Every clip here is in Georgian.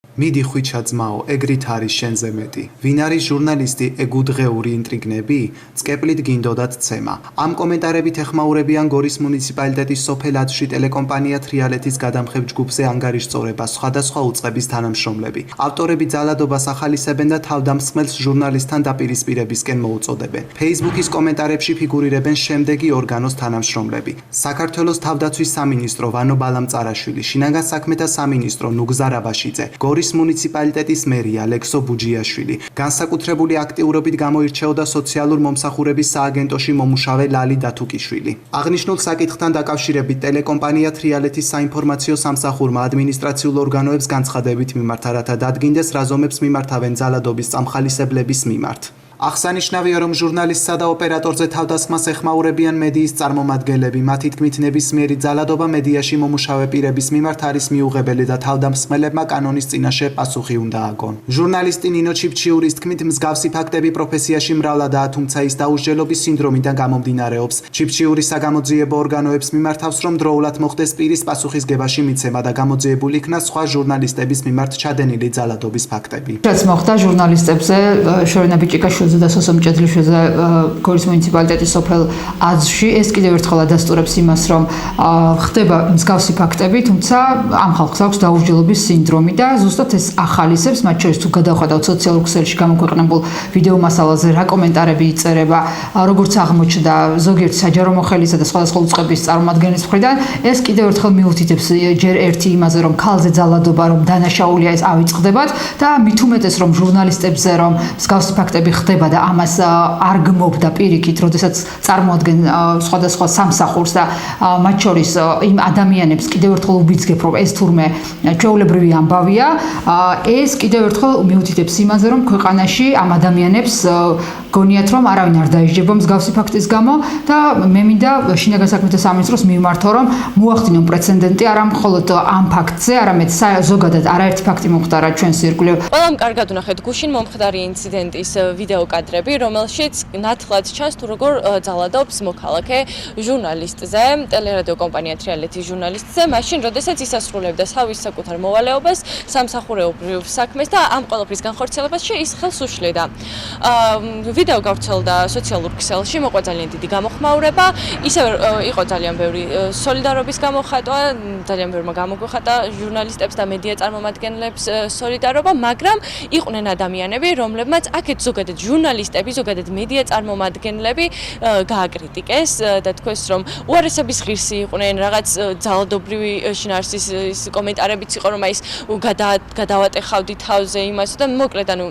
მიდი ხვიჩა ძმაო, ეგრით არის შენზე მეტი. ვინ არის ჟურნალისტი ეგუდღეური ინტრიგნები? წკეპლით გინდოდათ ცემა. ამ კომენტარებით ეხმაურებიან გორის მუნიციპალიტეტის სოფელ ათში ტელეკომპანია თრიალეთის გადამხებ ჯგუფზე ანგარიშწორებას სხვადასხვა უწყების თანამშრომლები. ავტორები ძალადობას ახალისებენ და თავდამსხმელს ჟურნალისტთან დაპირისპირებისკენ მოუწოდებენ. Facebook-ის კომენტარებში ფიგურირებენ შემდეგი ორგანოს თანამშრომლები: საქართველოს თავდაცვის სამინისტრო ვანო ბალამწარაშვილი, შინაგან საქმეთა სამინისტრო ნუგზა რაბაშიძე, გორის მუნიციპალიტეტის მერი ალექსო ბუჯიაშვილი, განსაკუთრებული აქტიურობით გამოირჩეოდა სოციალურ მომსახურების სააგენტოში მომუშავე ლალი დათუკიშვილი. აღნიშნულ საკითხთან დაკავშირებით ტელეკომპანია თრიალეთის საინფორმაციო სამსახურმა ადმინისტრაციულ ორგანოებს განცხადებით მიმართა, რათა დადგინდეს რაზომებს მიმართავენ ძალადობის წამხალისებლების მიმართ. აღსანიშნავია, რომ ჟურნალისტსა და ოპერატორზე თავდასხმას ეხმაურებიან მედიის წარმომადგენლები. მათი თქმით, ნებისმიერი ძალადობა მედიაში მომუშავე პირების მიმართ არის მიუღებელი და თავდამსხმელებმა კანონის წინაშე პასუხი უნდა აგონ. ჟურნალისტი ნინო ჩიფჩიურის თქმით, მსგავსი ფაქტები პროფესიაში მრავლადაა, თუმცა ის დაუსჯელობის სინდრომიდან გამომდინარეობს. ჩიფჩიური საგამოძიებო ორგანოებს მიმართავს, რომ დროულად მოხდეს პირის პასუხისგებაში მიცემა და გამოძიებულ იქნა სხვა ჟურნალისტების მიმართ ჩადენილი ძალადობის ფაქტები. რაც მოხდა ჟურნალისტებზე შორენა ბიჭიკაშვილ და სოსო მჭედლიშვილი გორის მუნიციპალიტეტის სოფელ ათში ეს კიდევ ერთხელ ადასტურებს იმას, რომ ხდება მსგავსი ფაქტები, თუმცა ამ ხალხს აქვს დაუსჯელობის სინდრომი და ზუსტად ეს ახალისებს, მათ შორის თუ გადავხედავთ სოციალურ ქსელში გამოქვეყნებულ ვიდეო მასალაზე რა კომენტარები იწერება, როგორც აღმოჩნდა ზოგიერთი საჯარო მოხელისა და სხვადასხვა უწყების წარმომადგენლის მხრიდან, ეს კიდევ ერთხელ მიუთითებს ჯერ ერთი იმაზე, რომ ქალზე ძალადობა რომ დანაშაულია ეს ავიწყდებათ და მით უმეტეს რომ ჟურნალისტებზე რომ მსგავსი ფაქტები ხდება და ამას არ გმობდა პირიქით, როდესაც წარმოადგენ სხვადასხვა სამსახურს და მათ შორის იმ ადამიანებს კიდევ ერთხელ უბიძგებ, რომ ეს თურმე ჩვეულებრივი ამბავია, ეს კიდევ ერთხელ მიუთითებს იმაზე, რომ ქვეყანაში ამ ადამიანებს გონიათ, რომ არავინ არ დაიჯება მსგავსი ფაქტის გამო და მე მინდა შინაგან საქმეთა სამინისტროს მივმართო, რომ მოახდინონ პრეცედენტი არა მხოლოდ ამ ფაქტზე, არამედ ზოგადად არაერთი ფაქტი მომხდარა ჩვენს ირგვლივ. ყველამ კარგად ვნახეთ გუშინ მომხდარი ინციდენტის ვიდეო კადრები, რომელშიც ნათლად ჩანს თუ როგორ ძალადობს მოქალაქე ჟურნალისტზე, ტელერადიო კომპანია თრიალეთის ჟურნალისტზე, მაშინ როდესაც ისასრულებდა სავის საკუთარ მოვალეობას, სამსახურეობრივ საქმეს და ამ ყველაფრის განხორციელებაში ის ხელს უშლიდა. ვიდეო გავრცელდა სოციალურ ქსელში, მოყვა ძალიან დიდი გამოხმაურება, ისევ იყო ძალიან ბევრი სოლიდარობის გამოხატვა, ძალიან ბევრმა გამოგვიხატა ჟურნალისტებს და მედია წარმომადგენლებს სოლიდარობა, მაგრამ იყვნენ ადამიანები, რომლებმაც აქეთ ზოგადად ჟურნალისტები, ზოგადად მედია წარმომადგენლები გააკრიტიკეს და თქვეს, რომ უარესების ღირსი იყვნენ, რაღაც ძალადობრივი შინაარსის კომენტარებიც იყო, რომ ის გადავატეხავდი თავზე იმას და მოკლედ ანუ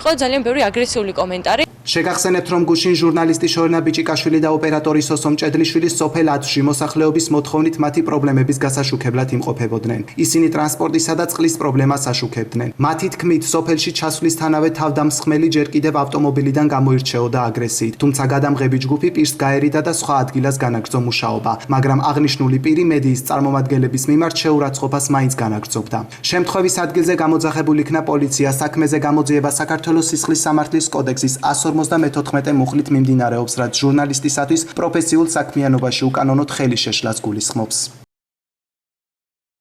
იყო ძალიან ბევრი აგრესიული კომენტარი. შეგახსენებთ, რომ გუშინ ჟურნალისტი შორენა ბიჭიკაშვილი და ოპერატორი სოსო მჭედლიშვილი სოფელ ათში მოსახლეობის მოთხოვნით მათი პრობლემების გასაშუქებლად იმყოფებოდნენ. ისინი ტრანსპორტისა და წყლის პრობლემას აშუქებდნენ. მათი თქმით, სოფელში ჩასვლისთანავე თავდამსხმელი ჯერ კიდევ ავტომობილიდან გამოირჩეოდა აგრესიით, თუმცა გადამღები ჯგუფი პირს გაერიდა და სხვა ადგილას განაგრძო მუშაობა, მაგრამ აღნიშნული პირი მედიის წარმომადგენლების მიმართ შეურაცხყოფას მაინც განაგრძობდა. შემთხვევის ადგილზე გამოძახებულ იქნა პოლიცია, საქმეზე გამოძიება საქართველოს სისხლის სამართლის კოდექსის 154 მუხლით მიმდინარეობს, რაც ჟურნალისტისათვის პროფესიულ საქმიანობაში უკანონოდ ხელი შეშლას გულისხმობს.